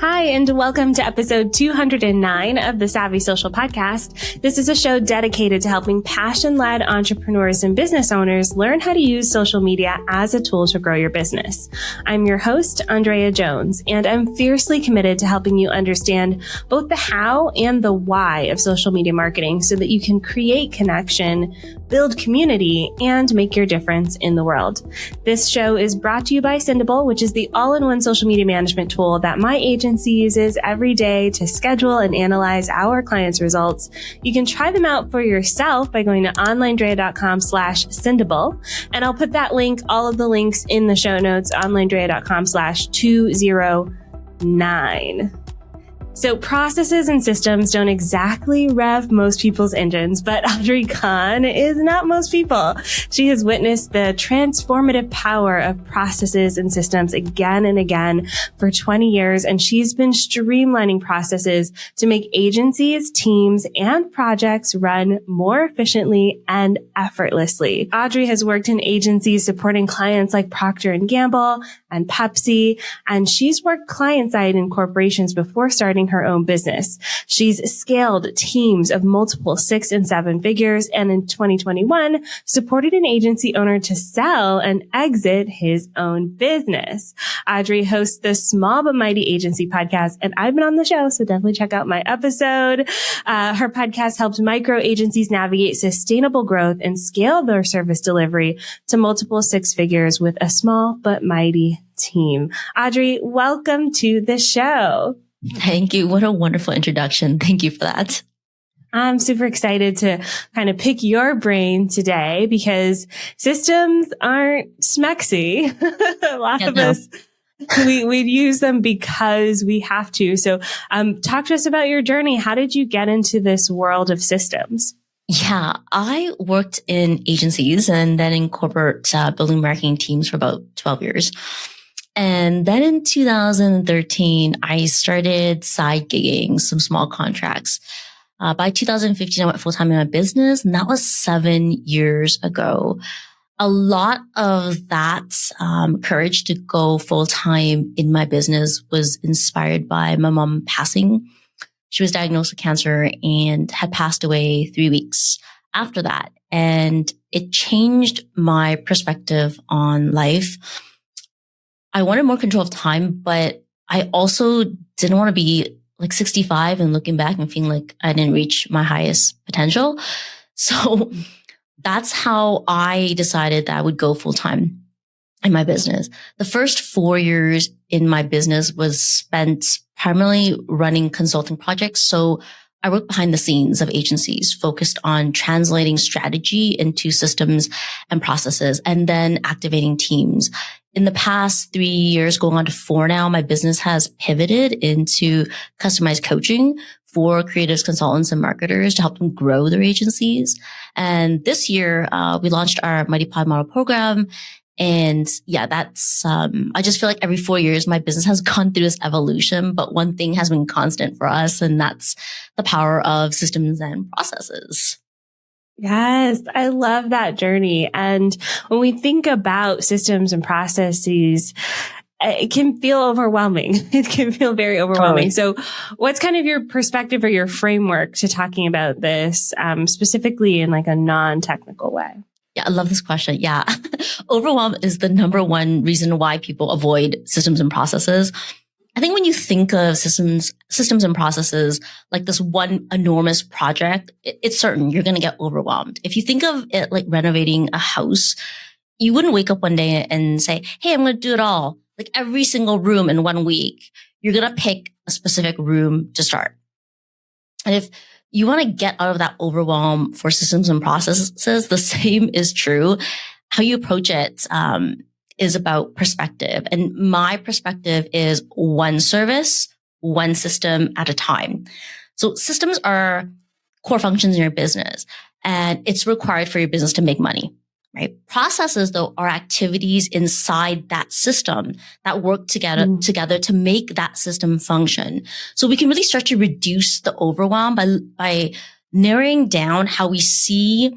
Hi, and welcome to episode 209 of the Savvy Social Podcast. This is a show dedicated to helping passion-led entrepreneurs and business owners learn how to use social media as a tool to grow your business. I'm your host, ANDREA Jones, and I'm fiercely committed to helping you understand both the how and the why of social media marketing so that you can create connection, build community, and make your difference in the world. This show is brought to you by Sendable, which is the all-in-one social media management tool that my agency uses every day to schedule and analyze our clients' results. You can try them out for yourself by going to OnlineDrea.com/Sendable. And I'll put that link, all of the links in the show notes, OnlineDrea.com/209. So processes and systems don't exactly rev most people's engines, but Audrey Kwan is not most people. She has witnessed the transformative power of processes and systems again and again for 20 years, and she's been streamlining processes to make agencies, teams, and projects run more efficiently and effortlessly. Audrey has worked in agencies supporting clients like Procter & Gamble and Pepsi, and she's worked client-side in corporations before starting her own business. She's scaled teams of multiple 6 and 7 figures, and in 2021, supported an agency owner to sell and exit his own business. Audrey hosts the Small But Mighty Agency podcast, and I've been on the show, so definitely check out my episode. Her podcast helps micro agencies navigate sustainable growth and scale their service delivery to multiple 6 figures with a small but mighty team. Audrey, welcome to the show. Thank you. What a wonderful introduction. Thank you for that. I'm super excited to kind of pick your brain today because systems aren't smexy. A lot of us, we use them because we have to. So, talk to us about your journey. How did you get into this world of systems? Yeah, I worked in agencies and then in corporate building marketing teams for about 12 years. And then in 2013, I started side gigging some small contracts. By 2015, I went full-time in my business, and that was 7 years ago. A lot of that courage to go full-time in my business was inspired by my mom passing. She was diagnosed with cancer and had passed away 3 weeks after that. And it changed my perspective on life. I wanted more control of time, but I also didn't want to be like 65 and looking back and feeling like I didn't reach my highest potential. So that's how I decided that I would go full time in my business. The first 4 years in my business was spent primarily running consulting projects. So I worked behind the scenes of agencies focused on translating strategy into systems and processes and then activating teams. In the past 3 years, going on to 4 now, my business has pivoted into customized coaching for creatives, consultants, and marketers to help them grow their agencies. And this year, we launched our Mighty Pod Model program. And yeah, that's, I just feel like every 4 years, my business has gone through this evolution, but one thing has been constant for us, and that's the power of systems and processes. Yes, I love that journey. And when we think about systems and processes, it can feel overwhelming. It can feel very overwhelming. So what's kind of your perspective or your framework to talking about this, specifically in like a non-technical way? Yeah, I love this question. Yeah. Overwhelm is the number one reason why people avoid systems and processes. I think when you think of systems and processes like this one enormous project, it's certain you're going to get overwhelmed. If you think of it like renovating a house, you wouldn't wake up one day and say, hey, I'm going to do it all. Like every single room in 1 week, you're going to pick a specific room to start. And if you want to get out of that overwhelm for systems and processes, the same is true. How you approach it, is about perspective. And my perspective is one service, one system at a time. So systems are core functions in your business, and it's required for your business to make money, right? Processes, though, are activities inside that system that work together to make that system function. So we can really start to reduce the overwhelm by narrowing down how we see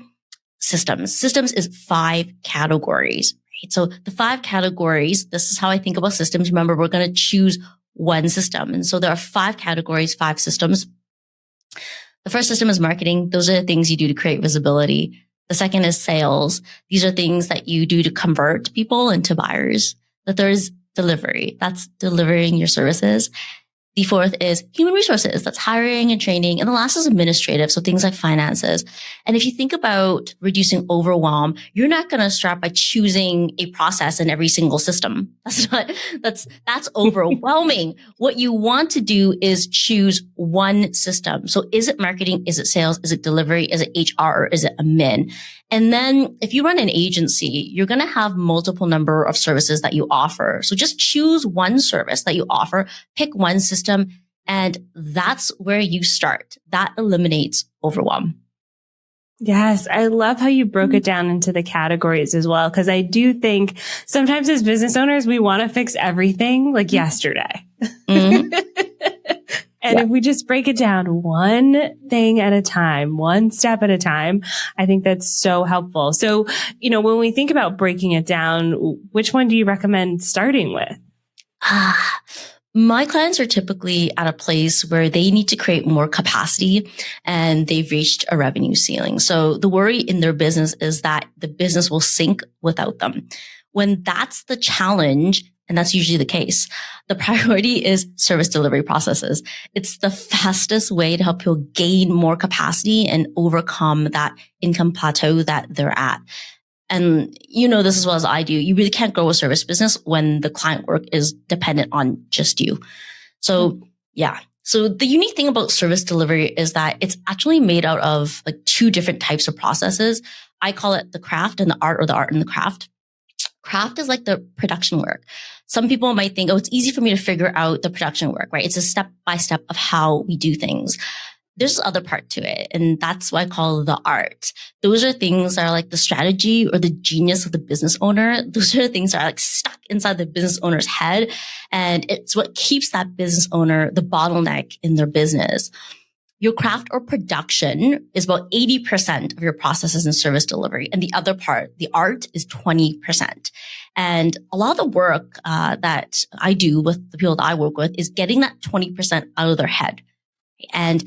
systems. Systems is 5 categories. So the 5 categories, this is how I think about systems. Remember, we're going to choose one system. And so there are 5 categories, 5 systems. The first system is marketing. Those are the things you do to create visibility. The second is sales. These are things that you do to convert people into buyers. The third is delivery. That's delivering your services. The fourth is human resources. That's hiring and training. And the last is administrative. So things like finances. And if you think about reducing overwhelm, you're not going to start by choosing a process in every single system. That's overwhelming. What you want to do is choose one system. So is it marketing? Is it sales? Is it delivery? Is it HR? Or is it admin? And then if you run an agency, you're going to have multiple number of services that you offer. So just choose one service that you offer, pick one system, and that's where you start. That eliminates overwhelm. Yes, I love how you broke it down into the categories as well, because I do think sometimes as business owners, we want to fix everything like yesterday. Mm-hmm. And if we just break it down one thing at a time, one step at a time, I think that's so helpful. So, when we think about breaking it down, which one do you recommend starting with? My clients are typically at a place where they need to create more capacity and they've reached a revenue ceiling. So the worry in their business is that the business will sink without them. When that's the challenge, and that's usually the case, the priority is service delivery processes. It's the fastest way to help people gain more capacity and overcome that income plateau that they're at. And you know this as well as I do. You really can't grow a service business when the client work is dependent on just you. So So the unique thing about service delivery is that it's actually made out of like 2 different types of processes. I call it the craft and the art, or the art and the craft. Craft is like the production work. Some people might think, it's easy for me to figure out the production work, right? It's a step by step of how we do things. There's this other part to it, and that's what I call the art. Those are things that are like the strategy or the genius of the business owner. Those are the things that are like stuck inside the business owner's head, and it's what keeps that business owner the bottleneck in their business. Your craft or production is about 80% of your processes and service delivery. And the other part, the art, is 20%. And a lot of the work that I do with the people that I work with is getting that 20% out of their head. And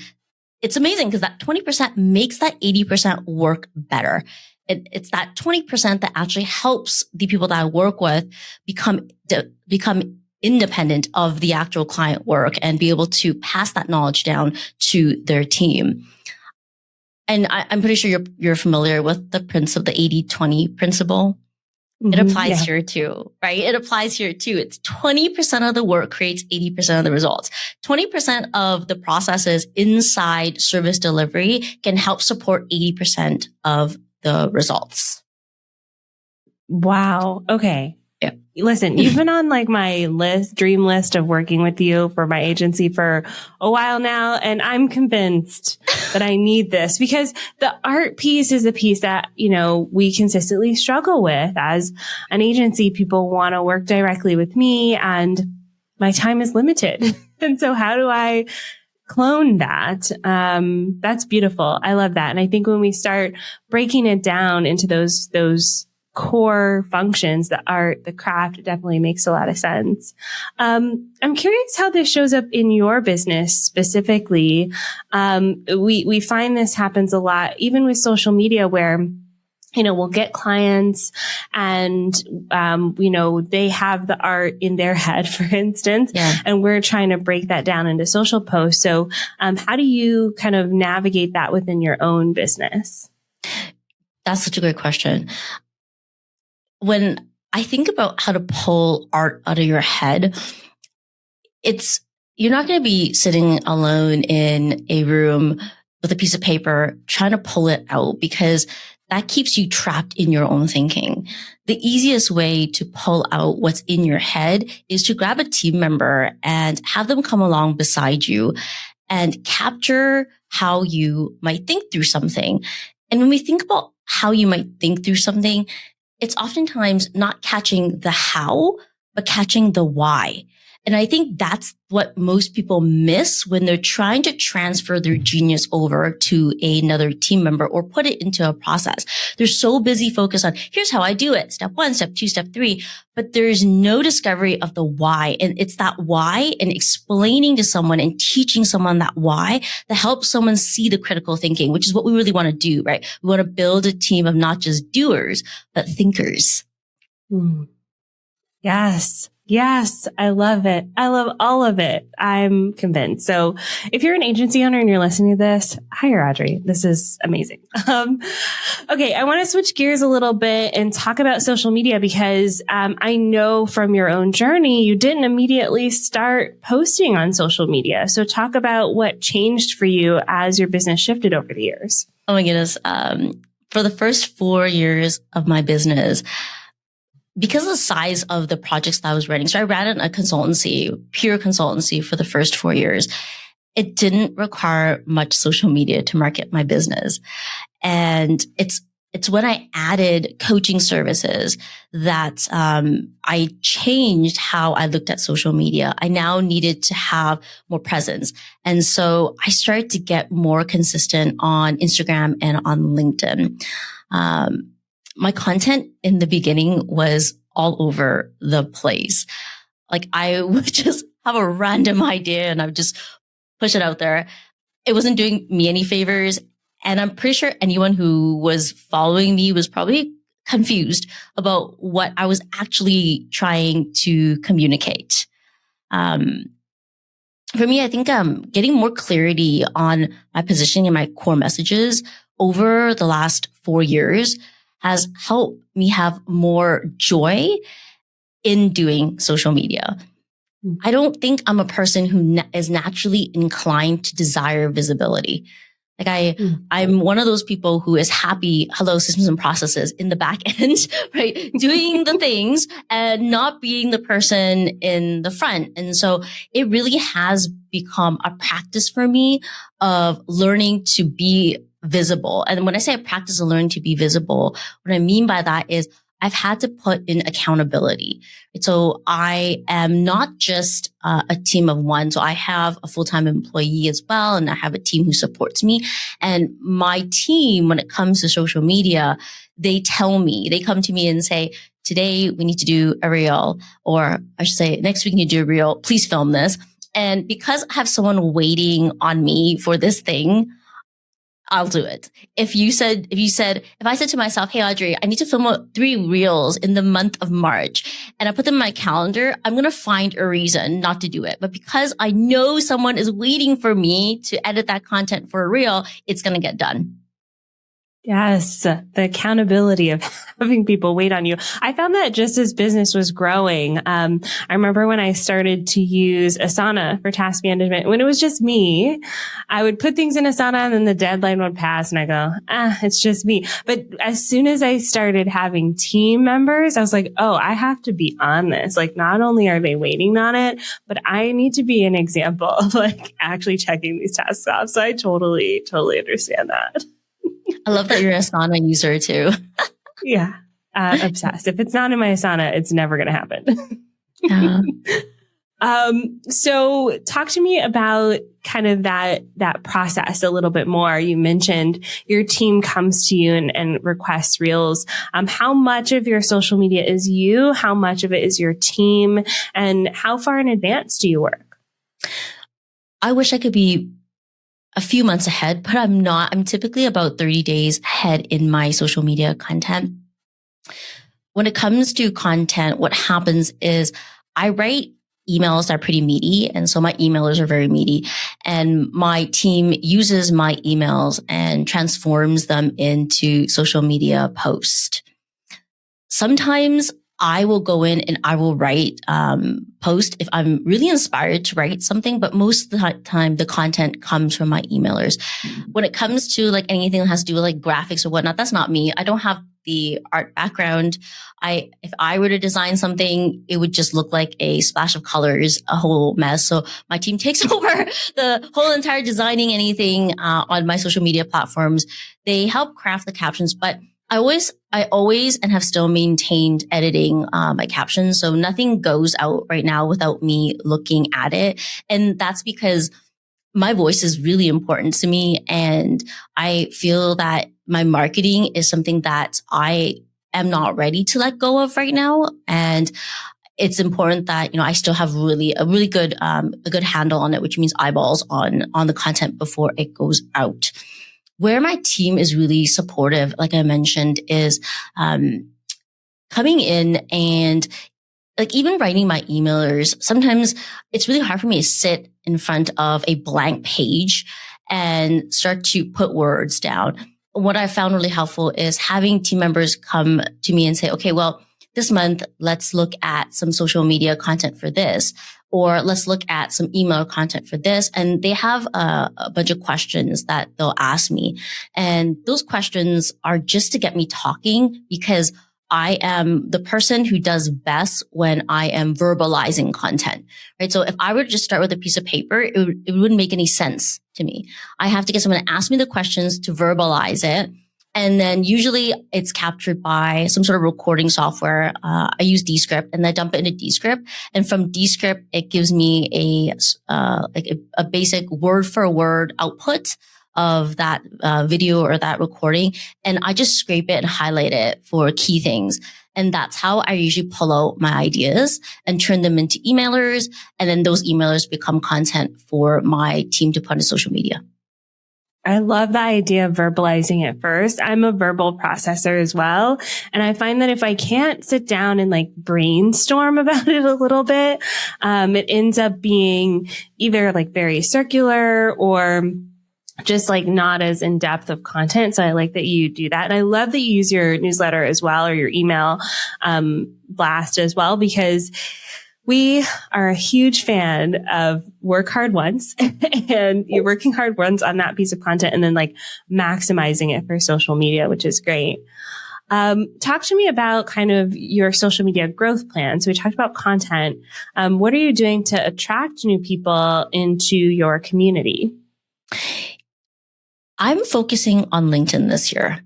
it's amazing because that 20% makes that 80% work better. It's that 20% that actually helps the people that I work with become independent of the actual client work and be able to pass that knowledge down to their team. And I'm pretty sure you're familiar with the principle, the 80-20 principle. Mm-hmm, it applies here too, right? It applies here too. It's 20% of the work creates 80% of the results. 20% of the processes inside service delivery can help support 80% of the results. Wow. Okay. Yeah. Listen, you've been on like my dream list of working with you for my agency for a while now. And I'm convinced that I need this because the art piece is a piece that, we consistently struggle with as an agency. People want to work directly with me and my time is limited. And so how do I clone that? That's beautiful. I love that. And I think when we start breaking it down into those core functions, the art, the craft, definitely makes a lot of sense. I'm curious how this shows up in your business specifically. We find this happens a lot, even with social media where, we'll get clients and, they have the art in their head, for instance, and we're trying to break that down into social posts. So, how do you kind of navigate that within your own business? That's such a great question. When I think about how to pull art out of your head, you're not going to be sitting alone in a room with a piece of paper trying to pull it out because that keeps you trapped in your own thinking. The easiest way to pull out what's in your head is to grab a team member and have them come along beside you and capture how you might think through something. And when we think about how you might think through something, it's oftentimes not catching the how, but catching the why. And I think that's what most people miss when they're trying to transfer their genius over to another team member or put it into a process. They're so busy focused on, here's how I do it. Step 1, step 2, step 3. But there's no discovery of the why. And it's that why and explaining to someone and teaching someone that why that helps someone see the critical thinking, which is what we really want to do, right? We want to build a team of not just doers, but thinkers. Yes. Yes. I love it. I love all of it. I'm convinced. So if you're an agency owner and you're listening to this, hire Audrey. This is amazing. Okay. I want to switch gears a little bit and talk about social media because, I know from your own journey, you didn't immediately start posting on social media. So talk about what changed for you as your business shifted over the years. Oh my goodness. For the first 4 years of my business, because of the size of the projects that I was running, so I ran a consultancy, pure consultancy for the first 4 years. It didn't require much social media to market my business. And it's when I added coaching services that I changed how I looked at social media. I now needed to have more presence. And so I started to get more consistent on Instagram and on LinkedIn. My content in the beginning was all over the place. Like I would just have a random idea and I would just push it out there. It wasn't doing me any favors. And I'm pretty sure anyone who was following me was probably confused about what I was actually trying to communicate. For me, I think getting more clarity on my positioning and my core messages over the last 4 years has helped me have more joy in doing social media. I don't think I'm a person who is naturally inclined to desire visibility. Like I'm one of those people who is happy, hello, systems and processes in the back end, right? Doing the things and not being the person in the front. And so it really has become a practice for me of learning to be visible. And when I say I practice and learn to be visible, what I mean by that is I've had to put in accountability. So I am not just a team of one. So I have a full-time employee as well. And I have a team who supports me. And my team, when it comes to social media, they come to me and say, today we need to do a reel, or I should say next week we need to do a reel. Please film this. And because I have someone waiting on me for this thing, I'll do it. If I said to myself, hey, Audrey, I need to film 3 reels in the month of March and I put them in my calendar, I'm going to find a reason not to do it. But because I know someone is waiting for me to edit that content for a reel, it's going to get done. Yes, the accountability of having people wait on you. I found that just as business was growing, I remember when I started to use Asana for task management, when it was just me, I would put things in Asana and then the deadline would pass and I go, it's just me. But as soon as I started having team members, I was like, oh, I have to be on this. Like not only are they waiting on it, but I need to be an example of like actually checking these tasks off. So I totally understand that. I love that you're an Asana user too. Yeah. Obsessed. If it's not in my Asana, it's never going to happen. Yeah. So talk to me about kind of that process a little bit more. You mentioned your team comes to you and requests reels. How much of your social media is you? How much of it is your team? And how far in advance do you work? I wish I could be a few months ahead, but I'm not. I'm typically about 30 days ahead in my social media content. When it comes to content, what happens is I write emails that are pretty meaty. And so my emailers are very meaty. And my team uses my emails and transforms them into social media posts. Sometimes I will go in and I will write post if I'm really inspired to write something, but most of the time the content comes from my emailers. When it comes to like anything that has to do with like graphics or whatnot, that's not me. I don't have the art background. If I were to design something, it would just look like a splash of colors, a whole mess. So my team takes over the whole entire designing anything on my social media platforms. They help craft the captions, but I always and have still maintained editing my captions. So nothing goes out right now without me looking at it. And that's because my voice is really important to me. And I feel that my marketing is something that I am not ready to let go of right now. And it's important that, I still have a really good, a good handle on it, which means eyeballs on the content before it goes out. Where my team is really supportive, like I mentioned, is coming in and like even writing my emailers. Sometimes it's really hard for me to sit in front of a blank page and start to put words down. What I found really helpful is having team members come to me and say, okay, well, this month, let's look at some social media content for this, or let's look at some email content for this. And they have a bunch of questions that they'll ask me. And those questions are just to get me talking, because I am the person who does best when I am verbalizing content, right? So if I were to just start with a piece of paper, it wouldn't make any sense to me. I have to get someone to ask me the questions to verbalize it. And then usually it's captured by some sort of recording software. I use Descript, and I dump it into Descript. And from Descript, it gives me a basic word for word output of that video or that recording. And I just scrape it and highlight it for key things. And that's how I usually pull out my ideas and turn them into emailers. And then those emailers become content for my team to put on social media. I love the idea of verbalizing it first. I'm a verbal processor as well. And I find that if I can't sit down and like brainstorm about it a little bit, it ends up being either like very circular or just like not as in depth of content. So I like that you do that. And I love that you use your newsletter as well, or your email, blast as well, because we are a huge fan of work hard once and you're working hard once on that piece of content and then like maximizing it for social media, which is great. Talk to me about kind of your social media growth plan. So we talked about content. What are you doing to attract new people into your community? I'm focusing on LinkedIn this year.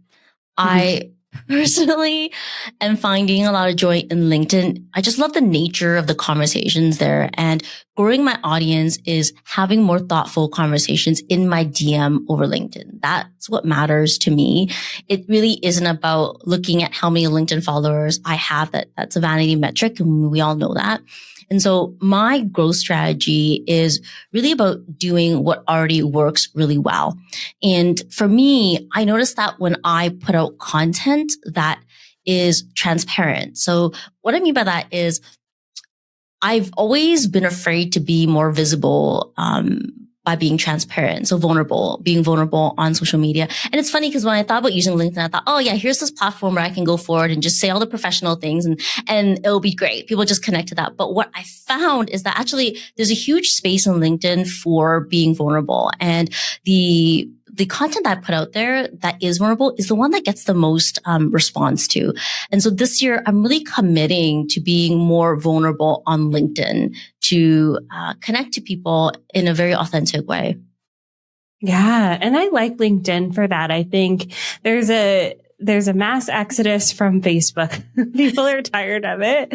I personally am finding a lot of joy in LinkedIn. I just love the nature of the conversations there, and growing my audience is having more thoughtful conversations in my DM over LinkedIn. That's what matters to me. It really isn't about looking at how many LinkedIn followers I have. That's a vanity metric, and we all know that. And so my growth strategy is really about doing what already works really well. And for me, I noticed that when I put out content that is transparent. So what I mean by that is I've always been afraid to be more visible, by being transparent. So being vulnerable on social media. And it's funny because when I thought about using LinkedIn, I thought, oh yeah, here's this platform where I can go forward and just say all the professional things and it'll be great. People just connect to that. But what I found is that actually there's a huge space on LinkedIn for being vulnerable. And the content that I put out there that is vulnerable is the one that gets the most response to. And so this year, I'm really committing to being more vulnerable on LinkedIn to connect to people in a very authentic way. Yeah. And I like LinkedIn for that. I think there's a mass exodus from Facebook. People are tired of it.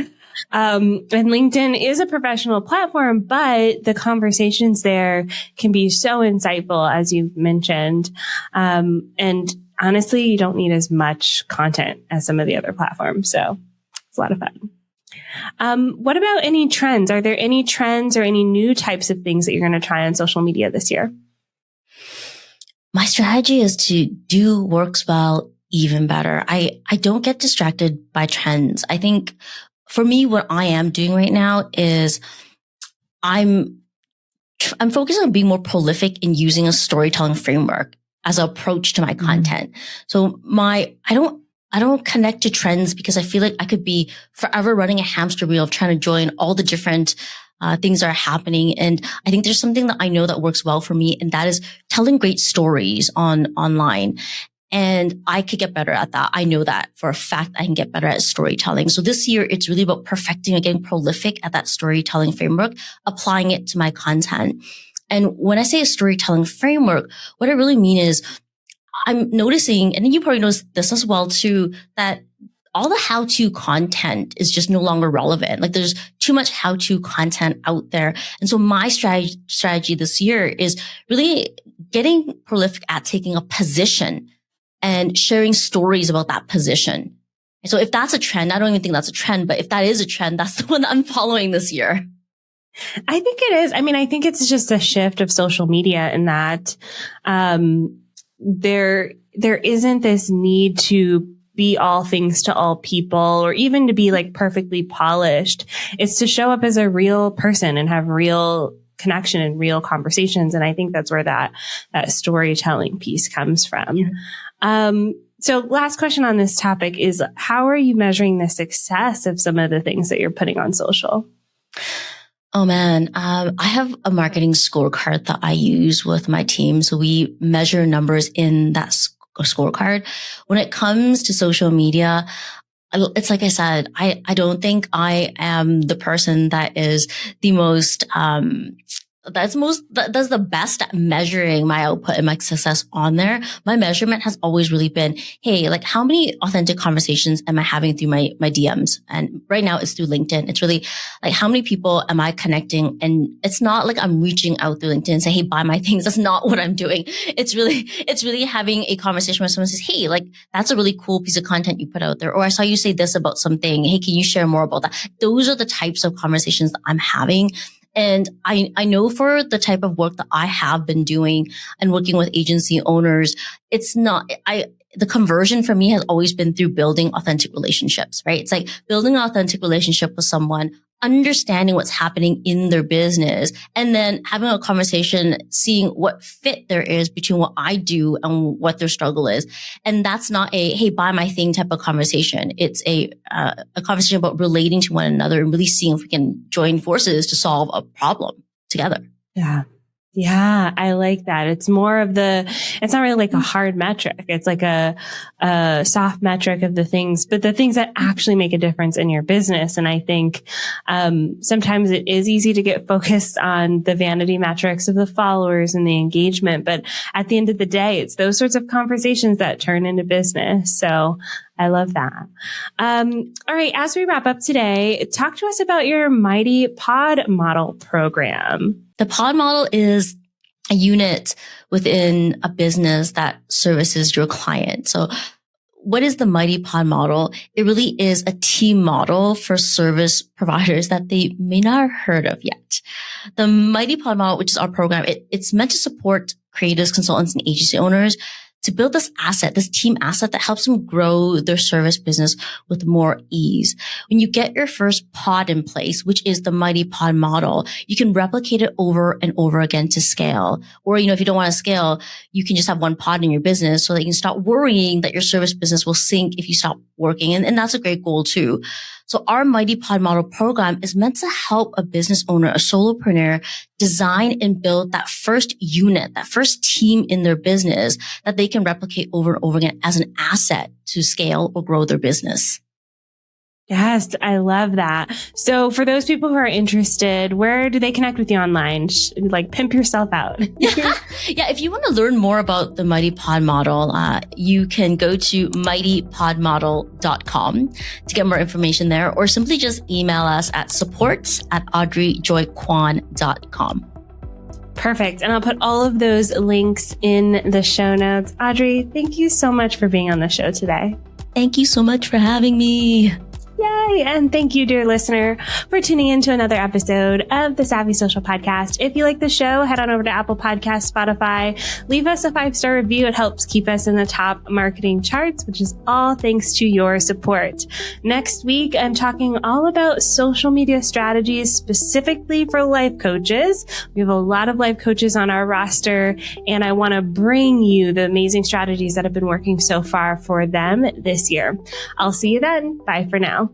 And LinkedIn is a professional platform, but the conversations there can be so insightful, as you've mentioned. And honestly, you don't need as much content as some of the other platforms. So it's a lot of fun. What about any trends? Are there any trends or any new types of things that you're going to try on social media this year? My strategy is to do works well even better. I don't get distracted by trends. I think for me, what I am doing right now is I'm focusing on being more prolific in using a storytelling framework as an approach to my content. So I don't connect to trends because I feel like I could be forever running a hamster wheel of trying to join all the different things that are happening. And I think there's something that I know that works well for me, and that is telling great stories online. And I could get better at that. I know that for a fact. I can get better at storytelling. So this year, it's really about perfecting and getting prolific at that storytelling framework, applying it to my content. And when I say a storytelling framework, what I really mean is I'm noticing, and you probably know this as well too, that all the how-to content is just no longer relevant. Like there's too much how-to content out there. And so my strategy this year is really getting prolific at taking a position and sharing stories about that position. And so if that's a trend, I don't even think that's a trend, but if that is a trend, that's the one that I'm following this year. I think it is. I mean, I think it's just a shift of social media in that, there isn't this need to be all things to all people or even to be like perfectly polished. It's to show up as a real person and have real connection and real conversations. And I think that's where that storytelling piece comes from. Yeah. So last question on this topic is, how are you measuring the success of some of the things that you're putting on social? Oh man, I have a marketing scorecard that I use with my team. So we measure numbers in that scorecard. When it comes to social media, it's like I said, I don't think I am the person that is the most, does the best at measuring my output and my success on there. My measurement has always really been, hey, like how many authentic conversations am I having through my DMs? And right now it's through LinkedIn. It's really like, how many people am I connecting? And it's not like I'm reaching out through LinkedIn and say, hey, buy my things. That's not what I'm doing. It's really having a conversation where someone says, hey, like that's a really cool piece of content you put out there. Or I saw you say this about something. Hey, can you share more about that? Those are the types of conversations that I'm having. And I know for the type of work that I have been doing and working with agency owners, the conversion for me has always been through building authentic relationships, right? It's like building an authentic relationship with someone, understanding what's happening in their business, and then having a conversation, seeing what fit there is between what I do and what their struggle is. And that's not a, hey, buy my thing type of conversation. It's a conversation about relating to one another and really seeing if we can join forces to solve a problem together. Yeah. Yeah, I like that. It's more of it's not really like a hard metric. It's like a soft metric of the things, but the things that actually make a difference in your business. And I think, sometimes it is easy to get focused on the vanity metrics of the followers and the engagement. But at the end of the day, it's those sorts of conversations that turn into business. So I love that. All right. As we wrap up today, talk to us about your Mighty Pod Model program. The pod model is a unit within a business that services your client. So what is the Mighty Pod model? It really is a team model for service providers that they may not have heard of yet. The Mighty Pod model, which is our program, it's meant to support creatives, consultants, and agency owners to build this asset, this team asset that helps them grow their service business with more ease. When you get your first pod in place, which is the Mighty Pod model, you can replicate it over and over again to scale. Or, if you don't want to scale, you can just have one pod in your business so that you can stop worrying that your service business will sink if you stop working. And that's a great goal too. So our Mighty Pod model program is meant to help a business owner, a solopreneur, design and build that first unit, that first team in their business that they can replicate over and over again as an asset to scale or grow their business. Yes, I love that. So for those people who are interested, where do they connect with you online? Like pimp yourself out. Yeah, if you want to learn more about the Mighty Pod model, you can go to mightypodmodel.com to get more information there, or simply just email us at support@audreyjoykwan.com. Perfect. And I'll put all of those links in the show notes. Audrey, thank you so much for being on the show today. Thank you so much for having me. Yay! And thank you, dear listener, for tuning in to another episode of the Savvy Social Podcast. If you like the show, head on over to Apple Podcasts, Spotify, leave us a 5-star review. It helps keep us in the top marketing charts, which is all thanks to your support. Next week, I'm talking all about social media strategies specifically for life coaches. We have a lot of life coaches on our roster, and I want to bring you the amazing strategies that have been working so far for them this year. I'll see you then. Bye for now.